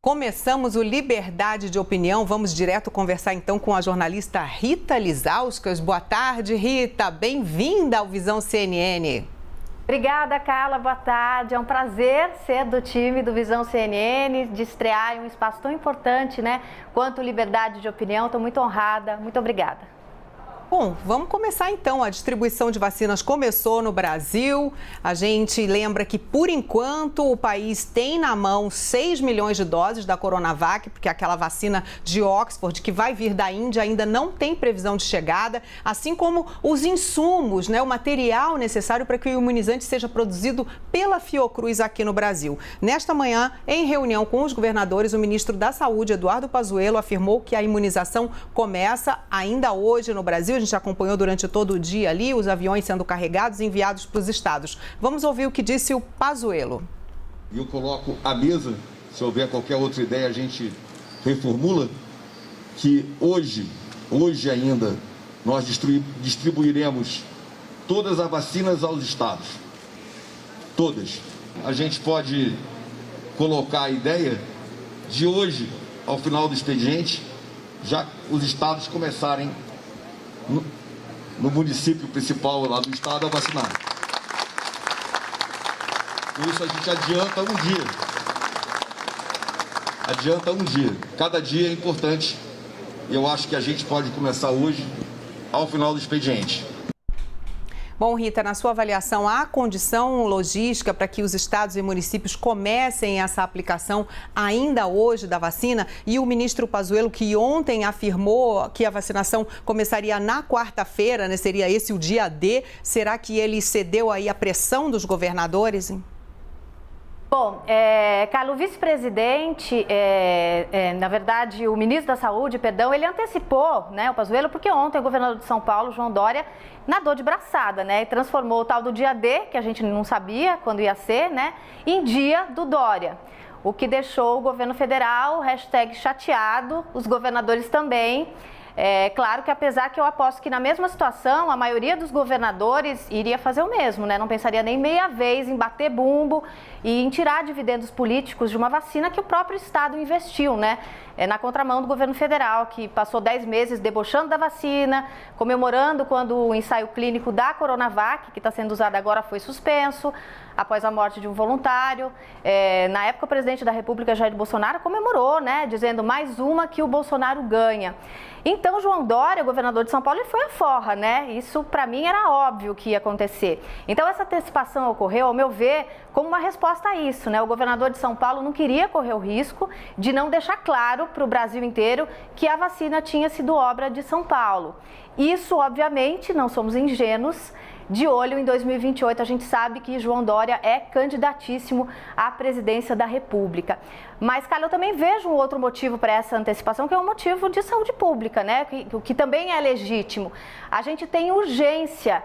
Começamos o Liberdade de Opinião. Vamos direto conversar então com a jornalista Rita Lizauskas. Boa tarde, Rita. Bem-vinda ao Visão CNN. Obrigada, Carla. Boa tarde. É um prazer ser do time do Visão CNN, de estrear em um espaço tão importante, né? Quanto Liberdade de Opinião. Estou muito honrada. Muito obrigada. Bom, vamos começar então. A distribuição de vacinas começou no Brasil. A gente lembra que, por enquanto, o país tem na mão 6 milhões de doses da Coronavac, porque aquela vacina de Oxford, que vai vir da Índia, ainda não tem previsão de chegada, assim como os insumos, né, o material necessário para que o imunizante seja produzido pela Fiocruz aqui no Brasil. Nesta manhã, em reunião com os governadores, o ministro da Saúde, Eduardo Pazuello, afirmou que a imunização começa ainda hoje no Brasil. A gente acompanhou durante todo o dia ali os aviões sendo carregados e enviados para os estados. Vamos ouvir o que disse o Pazuello. Eu coloco à mesa, se houver qualquer outra ideia a gente reformula, que hoje ainda, nós distribuiremos todas as vacinas aos estados. Todas. A gente pode colocar a ideia de hoje, ao final do expediente, já os estados começarem no município principal lá do estado a vacinar. Com isso a gente adianta um dia. Cada dia é importante. E eu acho que a gente pode começar hoje, ao final do expediente. Bom, Rita, na sua avaliação, há condição logística para que os estados e municípios comecem essa aplicação ainda hoje da vacina? E o ministro Pazuello, que ontem afirmou que a vacinação começaria na quarta-feira, né? Seria esse o dia D. Será que ele cedeu aí à pressão dos governadores? Bom, Carlos, o vice-presidente, na verdade, o ministro da Saúde, ele antecipou, né, o Pazuello, porque ontem o governador de São Paulo, João Dória, nadou de braçada, né, e transformou o tal do dia D, que a gente não sabia quando ia ser, né, em dia do Dória. O que deixou o governo federal, #chateado, os governadores também. Claro que apesar que eu aposto que na mesma situação, a maioria dos governadores iria fazer o mesmo, né? Não pensaria nem meia vez em bater bumbo e em tirar dividendos políticos de uma vacina que o próprio Estado investiu, né? Na contramão do governo federal, que passou 10 meses debochando da vacina, comemorando quando o ensaio clínico da Coronavac, que está sendo usado agora, foi suspenso, após a morte de um voluntário. Na época, o presidente da República, Jair Bolsonaro, comemorou, né? Dizendo mais uma que o Bolsonaro ganha. Então, João Dória, governador de São Paulo, ele foi à forra, né? Isso, para mim, era óbvio que ia acontecer. Então, essa antecipação ocorreu, ao meu ver, como uma resposta a isso, né? O governador de São Paulo não queria correr o risco de não deixar claro para o Brasil inteiro que a vacina tinha sido obra de São Paulo. Isso, obviamente, não somos ingênuos. De olho em 2028, a gente sabe que João Dória é candidatíssimo à presidência da República. Mas, Carla, eu também vejo um outro motivo para essa antecipação, que é um motivo de saúde pública, né? Que também é legítimo. A gente tem urgência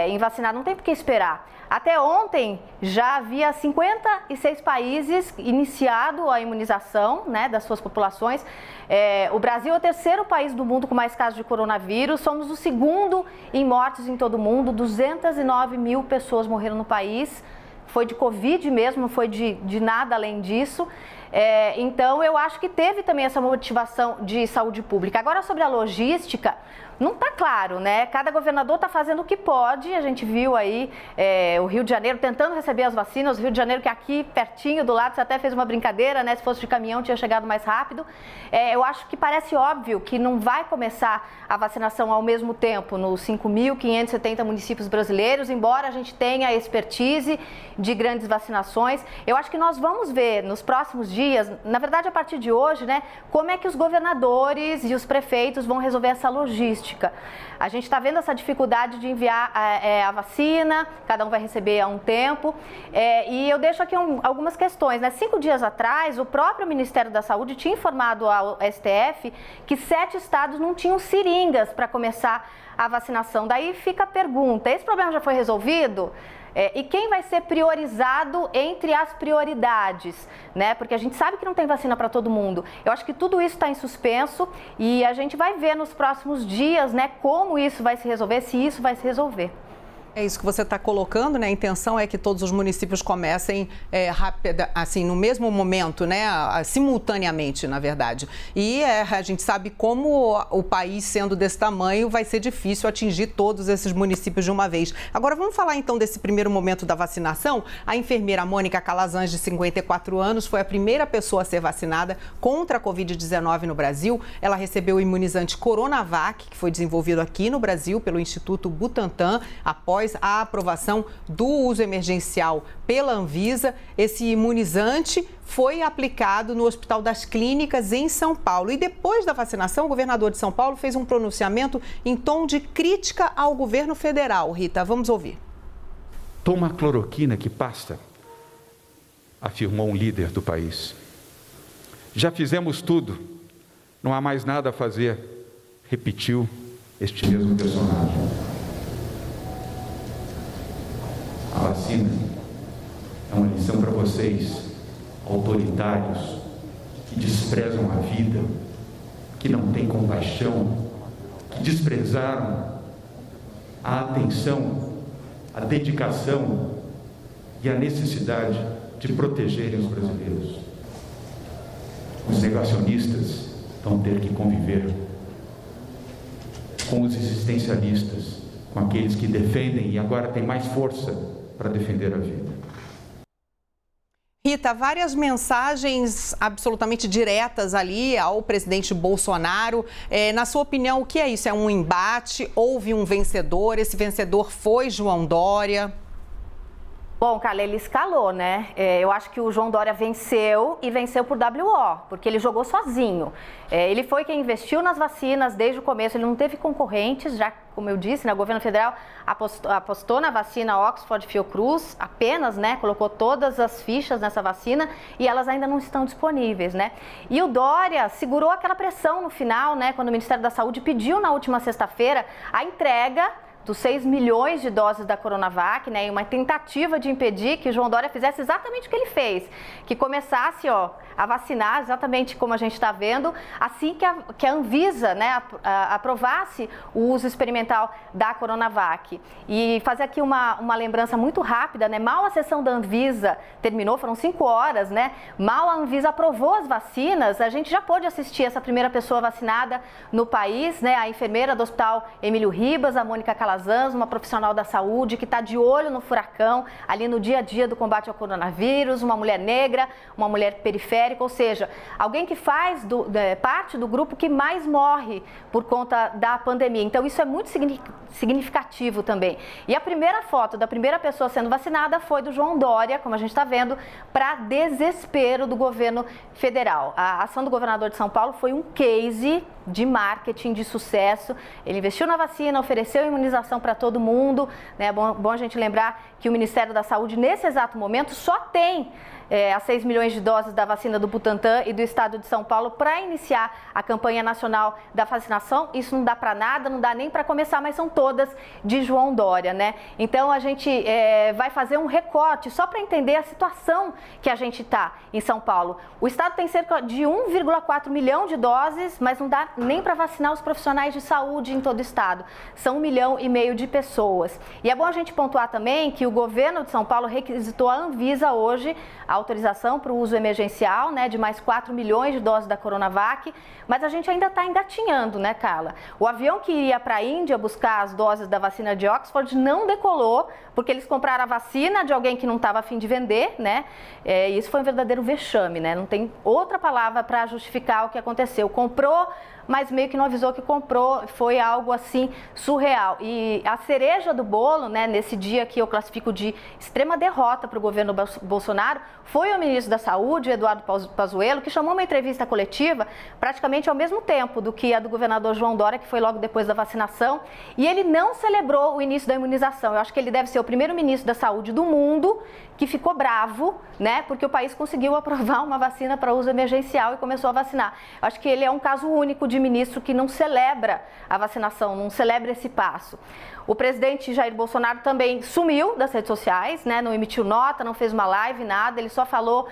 em vacinar, não tem por que esperar. Até ontem, já havia 56 países iniciado a imunização, né, das suas populações. O Brasil é o terceiro país do mundo com mais casos de coronavírus. Somos o segundo em mortes em todo o mundo. 209 mil pessoas morreram no país. Foi de Covid mesmo, não foi de nada além disso. Então, eu acho que teve também essa motivação de saúde pública. Agora, sobre a logística, não está claro, né? Cada governador está fazendo o que pode. A gente viu aí o Rio de Janeiro tentando receber as vacinas. O Rio de Janeiro, que é aqui pertinho do lado, você até fez uma brincadeira, né? Se fosse de caminhão, tinha chegado mais rápido. Eu acho que parece óbvio que não vai começar a vacinação ao mesmo tempo nos 5.570 municípios brasileiros, embora a gente tenha expertise de grandes vacinações. Eu acho que nós vamos ver nos próximos dias, na verdade a partir de hoje, né, como é que os governadores e os prefeitos vão resolver essa logística. A gente está vendo essa dificuldade de enviar a vacina, cada um vai receber a um tempo. E eu deixo aqui algumas questões, né? 5 dias atrás, o próprio Ministério da Saúde tinha informado ao STF que 7 estados não tinham seringas para começar a vacinação. Daí fica a pergunta, esse problema já foi resolvido? E quem vai ser priorizado entre as prioridades, né? Porque a gente sabe que não tem vacina para todo mundo. Eu acho que tudo isso está em suspenso e a gente vai ver nos próximos dias, né, como isso vai se resolver, se isso vai se resolver. É isso que você está colocando, né? A intenção é que todos os municípios comecem assim, no mesmo momento, né? Simultaneamente, na verdade. E a gente sabe como o país, sendo desse tamanho, vai ser difícil atingir todos esses municípios de uma vez. Agora, vamos falar então desse primeiro momento da vacinação. A enfermeira Mônica Calazans, de 54 anos, foi a primeira pessoa a ser vacinada contra a Covid-19 no Brasil. Ela recebeu o imunizante Coronavac, que foi desenvolvido aqui no Brasil pelo Instituto Butantan, após a aprovação do uso emergencial pela Anvisa. Esse imunizante foi aplicado no Hospital das Clínicas, em São Paulo. E depois da vacinação, o governador de São Paulo fez um pronunciamento em tom de crítica ao governo federal. Rita, vamos ouvir. Toma a cloroquina que basta, afirmou um líder do país. Já fizemos tudo, não há mais nada a fazer, repetiu este mesmo personagem. A vacina é uma lição para vocês, autoritários, que desprezam a vida, que não têm compaixão, que desprezaram a atenção, a dedicação e a necessidade de protegerem os brasileiros. Os negacionistas vão ter que conviver com os existencialistas, com aqueles que defendem e agora têm mais força para defender a vida. Rita, várias mensagens absolutamente diretas ali ao presidente Bolsonaro. Na sua opinião, o que é isso? É um embate? Houve um vencedor? Esse vencedor foi João Dória? Bom, Carla, ele escalou, né? Eu acho que o João Dória venceu e venceu por WO, porque ele jogou sozinho. Ele foi quem investiu nas vacinas desde o começo, ele não teve concorrentes, já como eu disse, né, o governo federal apostou na vacina Oxford Fiocruz apenas, né? Colocou todas as fichas nessa vacina e elas ainda não estão disponíveis, né? E o Dória segurou aquela pressão no final, né? Quando o Ministério da Saúde pediu na última sexta-feira a entrega dos 6 milhões de doses da Coronavac, né, e uma tentativa de impedir que o João Dória fizesse exatamente o que ele fez, que começasse a vacinar, exatamente como a gente está vendo, assim que a Anvisa, né, aprovasse o uso experimental da Coronavac. E fazer aqui uma lembrança muito rápida, né, mal a sessão da Anvisa terminou, foram 5 horas, né, mal a Anvisa aprovou as vacinas, a gente já pôde assistir essa primeira pessoa vacinada no país, né, a enfermeira do Hospital Emílio Ribas, a Mônica Calazans, uma profissional da saúde que está de olho no furacão, ali no dia a dia do combate ao coronavírus, uma mulher negra, uma mulher periférica, ou seja, alguém que faz parte do grupo que mais morre por conta da pandemia. Então, isso é muito significativo também. E a primeira foto da primeira pessoa sendo vacinada foi do João Dória, como a gente está vendo, para desespero do governo federal. A ação do governador de São Paulo foi um case de marketing de sucesso. Ele investiu na vacina, ofereceu imunização para todo mundo, né? É bom a gente lembrar que o Ministério da Saúde, nesse exato momento, só tem as 6 milhões de doses da vacina do Butantan e do estado de São Paulo para iniciar a campanha nacional da vacinação. Isso não dá para nada, não dá nem para começar, mas são todas de João Dória, né? Então a gente vai fazer um recorte só para entender a situação que a gente está em São Paulo. O estado tem cerca de 1,4 milhão de doses, mas não dá nem para vacinar os profissionais de saúde em todo o estado. São 1,5 milhão de pessoas. E é bom a gente pontuar também que o governo de São Paulo requisitou a Anvisa hoje a autorização para o uso emergencial, né, de mais 4 milhões de doses da Coronavac, mas a gente ainda está engatinhando, né, Carla? O avião que iria para a Índia buscar as doses da vacina de Oxford não decolou, porque eles compraram a vacina de alguém que não estava a fim de vender, né? E isso foi um verdadeiro vexame, né? Não tem outra palavra para justificar o que aconteceu. Comprou, mas meio que não avisou que comprou, foi algo assim surreal. E a cereja do bolo, né, nesse dia que eu classifico de extrema derrota para o governo Bolsonaro, foi o ministro da Saúde, Eduardo Pazuello, que chamou uma entrevista coletiva praticamente ao mesmo tempo do que a do governador João Dória, que foi logo depois da vacinação, e ele não celebrou o início da imunização. Eu acho que ele deve ser o primeiro ministro da Saúde do mundo que ficou bravo, né, porque o país conseguiu aprovar uma vacina para uso emergencial e começou a vacinar. Eu acho que ele é um caso único de ministro que não celebra a vacinação, não celebra esse passo. O presidente Jair Bolsonaro também sumiu das redes sociais, né, não emitiu nota, não fez uma live, nada, ele só falou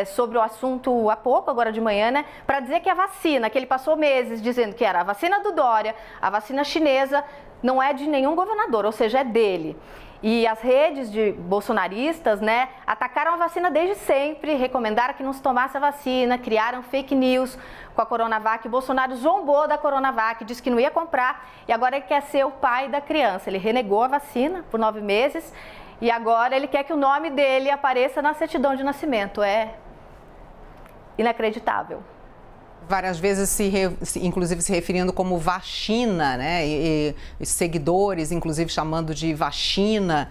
sobre o assunto há pouco, agora de manhã, né, para dizer que a vacina, que ele passou meses dizendo que era a vacina do Dória, a vacina chinesa, não é de nenhum governador, ou seja, é dele. E as redes de bolsonaristas, né, atacaram a vacina desde sempre, recomendaram que não se tomasse a vacina, criaram fake news com a Coronavac. O Bolsonaro zombou da Coronavac, disse que não ia comprar e agora ele quer ser o pai da criança. Ele renegou a vacina por 9 meses e agora ele quer que o nome dele apareça na certidão de nascimento. É inacreditável. Várias vezes, inclusive se referindo como vacina, né? E seguidores, inclusive, chamando de vacina.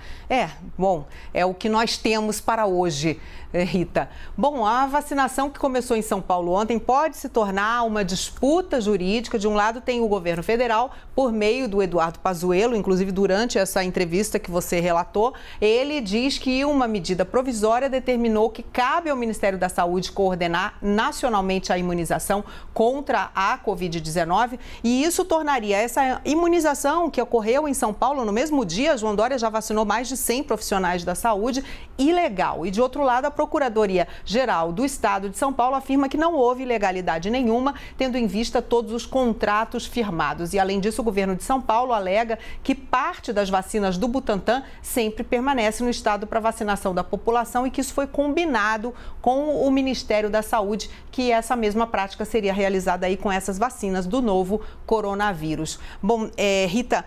Bom, é o que nós temos para hoje, Rita. Bom, a vacinação que começou em São Paulo ontem pode se tornar uma disputa jurídica. De um lado tem o governo federal, por meio do Eduardo Pazuello, inclusive durante essa entrevista que você relatou, ele diz que uma medida provisória determinou que cabe ao Ministério da Saúde coordenar nacionalmente a imunização contra a Covid-19 e isso tornaria essa imunização que ocorreu em São Paulo no mesmo dia, João Dória já vacinou mais de 100 profissionais da saúde, ilegal. E de outro lado, a Procuradoria-Geral do Estado de São Paulo afirma que não houve ilegalidade nenhuma, tendo em vista todos os contratos firmados. E além disso, o governo de São Paulo alega que parte das vacinas do Butantan sempre permanece no estado para vacinação da população e que isso foi combinado com o Ministério da Saúde, que essa mesma prática seria realizada aí com essas vacinas do novo coronavírus. Bom, Rita,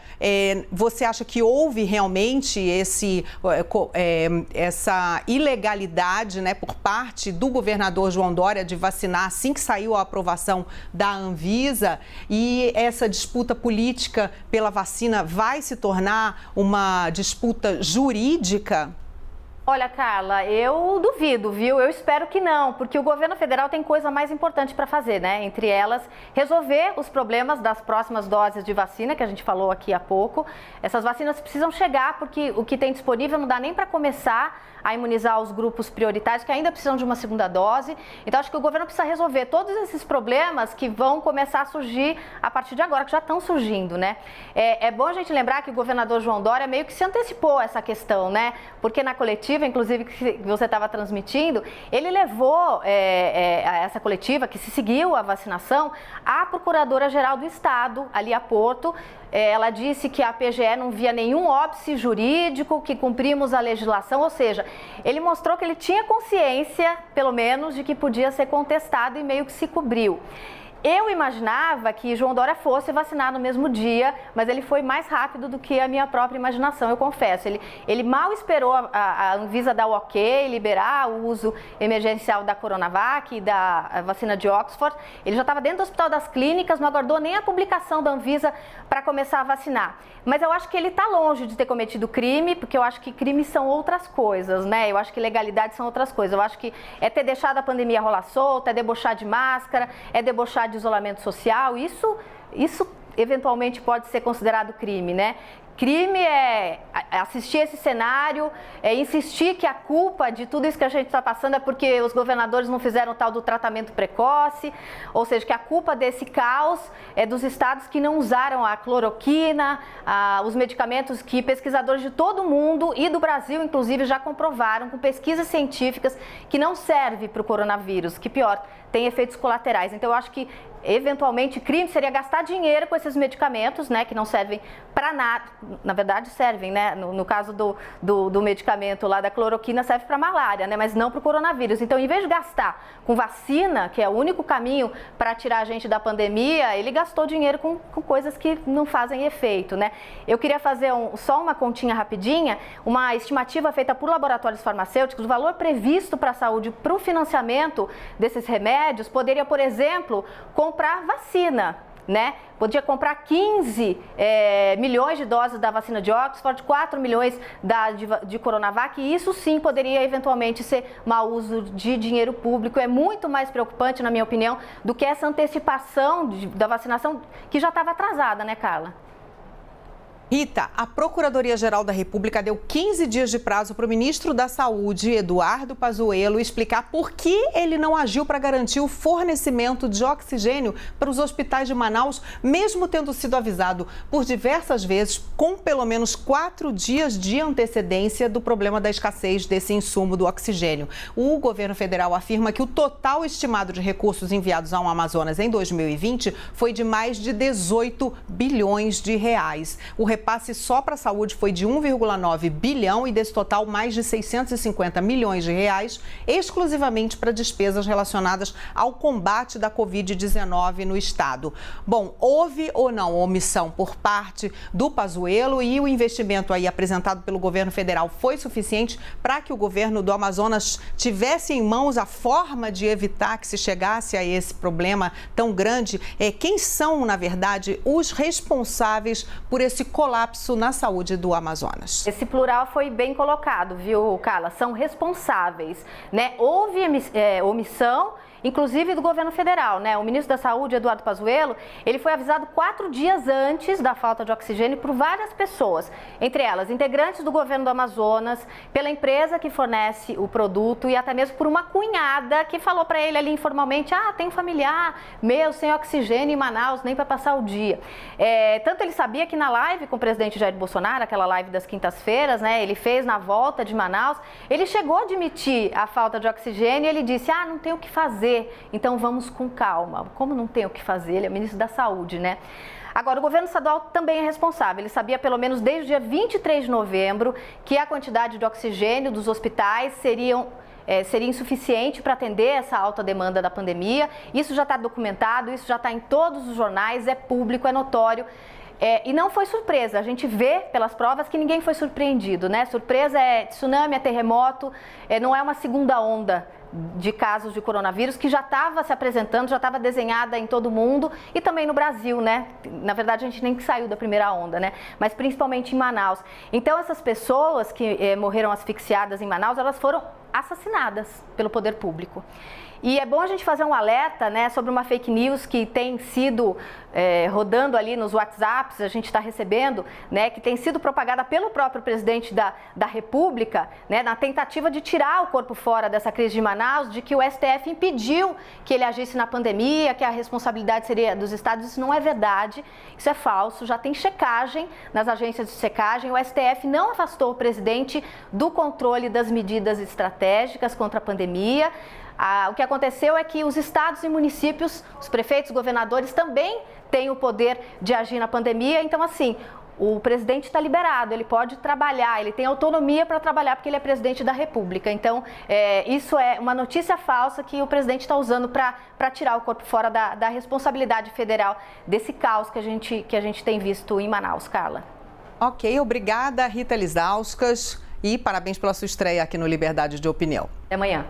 você acha que houve realmente essa ilegalidade, né, por parte do governador João Dória de vacinar assim que saiu a aprovação da Anvisa e essa disputa política pela vacina vai se tornar uma disputa jurídica? Olha, Carla, eu duvido, viu? Eu espero que não, porque o governo federal tem coisa mais importante para fazer, né? Entre elas, resolver os problemas das próximas doses de vacina, que a gente falou aqui há pouco. Essas vacinas precisam chegar, porque o que tem disponível não dá nem para começar a imunizar os grupos prioritários, que ainda precisam de uma segunda dose. Então, acho que o governo precisa resolver todos esses problemas que vão começar a surgir a partir de agora, que já estão surgindo, né? É bom a gente lembrar que o governador João Dória meio que se antecipou a essa questão, né? Porque na coletiva, inclusive, que você estava transmitindo, ele levou essa coletiva, que se seguiu a vacinação, à Procuradora-Geral do Estado, ali a Porto. Ela disse que a PGE não via nenhum óbice jurídico, que cumprimos a legislação, ou seja, ele mostrou que ele tinha consciência, pelo menos, de que podia ser contestado e meio que se cobriu. Eu imaginava que João Dória fosse vacinar no mesmo dia, mas ele foi mais rápido do que a minha própria imaginação, eu confesso. Ele mal esperou a Anvisa dar o ok, liberar o uso emergencial da Coronavac e da vacina de Oxford. Ele já estava dentro do Hospital das Clínicas, não aguardou nem a publicação da Anvisa para começar a vacinar. Mas eu acho que ele está longe de ter cometido crime, porque eu acho que crimes são outras coisas, né? Eu acho que legalidade são outras coisas. Eu acho que é ter deixado a pandemia rolar solta, é debochar de máscara, é debochar de isolamento social, isso eventualmente pode ser considerado crime, né? Crime é assistir esse cenário, é insistir que a culpa de tudo isso que a gente está passando é porque os governadores não fizeram o tal do tratamento precoce, ou seja, que a culpa desse caos é dos estados que não usaram a cloroquina, os medicamentos que pesquisadores de todo o mundo e do Brasil, inclusive, já comprovaram com pesquisas científicas que não serve para o coronavírus, que pior, tem efeitos colaterais. Então, eu acho que eventualmente crime seria gastar dinheiro com esses medicamentos, né, que não servem para nada, na verdade servem, né, no caso do medicamento lá da cloroquina serve para malária, né, mas não para o coronavírus. Então, em vez de gastar com vacina, que é o único caminho para tirar a gente da pandemia, ele gastou dinheiro com coisas que não fazem efeito, né. Eu queria fazer só uma continha rapidinha, uma estimativa feita por laboratórios farmacêuticos, o valor previsto para a saúde para o financiamento desses remédios poderia, por exemplo, comprar vacina, né? Podia comprar 15 milhões de doses da vacina de Oxford, 4 milhões de Coronavac, e isso sim poderia eventualmente ser mau uso de dinheiro público. É muito mais preocupante, na minha opinião, do que essa antecipação da vacinação que já estava atrasada, né, Carla? Rita, a Procuradoria-Geral da República deu 15 dias de prazo para o ministro da Saúde, Eduardo Pazuello, explicar por que ele não agiu para garantir o fornecimento de oxigênio para os hospitais de Manaus, mesmo tendo sido avisado por diversas vezes, com pelo menos 4 dias de antecedência do problema da escassez desse insumo do oxigênio. O governo federal afirma que o total estimado de recursos enviados ao Amazonas em 2020 foi de mais de 18 bilhões de reais. O repasse só para a saúde foi de 1,9 bilhão e desse total mais de 650 milhões de reais exclusivamente para despesas relacionadas ao combate da Covid-19 no estado. Bom, houve ou não omissão por parte do Pazuello e o investimento aí apresentado pelo governo federal foi suficiente para que o governo do Amazonas tivesse em mãos a forma de evitar que se chegasse a esse problema tão grande? Quem são, na verdade, os responsáveis por esse colapso na saúde do Amazonas? Esse plural foi bem colocado, viu, Carla? São responsáveis, né? Houve omissão, inclusive do governo federal, né? O ministro da Saúde, Eduardo Pazuello, ele foi avisado 4 dias antes da falta de oxigênio por várias pessoas, entre elas integrantes do governo do Amazonas, pela empresa que fornece o produto e até mesmo por uma cunhada que falou para ele ali informalmente: tem um familiar meu sem oxigênio em Manaus, nem para passar o dia. Tanto ele sabia que na live com o presidente Jair Bolsonaro, aquela live das quintas-feiras, né? Ele fez na volta de Manaus, ele chegou a admitir a falta de oxigênio e ele disse: não tem o que fazer. Então vamos com calma. Como não tem o que fazer? Ele é ministro da Saúde, né? Agora, o governo estadual também é responsável. Ele sabia, pelo menos desde o dia 23 de novembro, que a quantidade de oxigênio dos hospitais seria insuficiente para atender essa alta demanda da pandemia. Isso já está documentado, isso já está em todos os jornais, é público, é notório. E não foi surpresa, a gente vê pelas provas que ninguém foi surpreendido, né? Surpresa é tsunami, é terremoto, não é uma segunda onda de casos de coronavírus que já estava se apresentando, já estava desenhada em todo mundo e também no Brasil, né? Na verdade, a gente nem saiu da primeira onda, né? Mas principalmente em Manaus. Então, essas pessoas que morreram asfixiadas em Manaus, elas foram assassinadas pelo poder público. E é bom a gente fazer um alerta, né, sobre uma fake news que tem sido rodando ali nos WhatsApps, a gente está recebendo, né, que tem sido propagada pelo próprio presidente da República, né, na tentativa de tirar o corpo fora dessa crise de Manaus, de que o STF impediu que ele agisse na pandemia, que a responsabilidade seria dos estados. Isso não é verdade, isso é falso, já tem checagem nas agências de checagem, o STF não afastou o presidente do controle das medidas estratégicas contra a pandemia. O que aconteceu é que os estados e municípios, os prefeitos, governadores também têm o poder de agir na pandemia. Então, assim, o presidente está liberado, ele pode trabalhar, ele tem autonomia para trabalhar porque ele é presidente da República. Então, isso é uma notícia falsa que o presidente está usando para tirar o corpo fora da responsabilidade federal desse caos que a gente tem visto em Manaus, Carla. Ok, obrigada, Rita Lizauskas, e parabéns pela sua estreia aqui no Liberdade de Opinião. Até amanhã.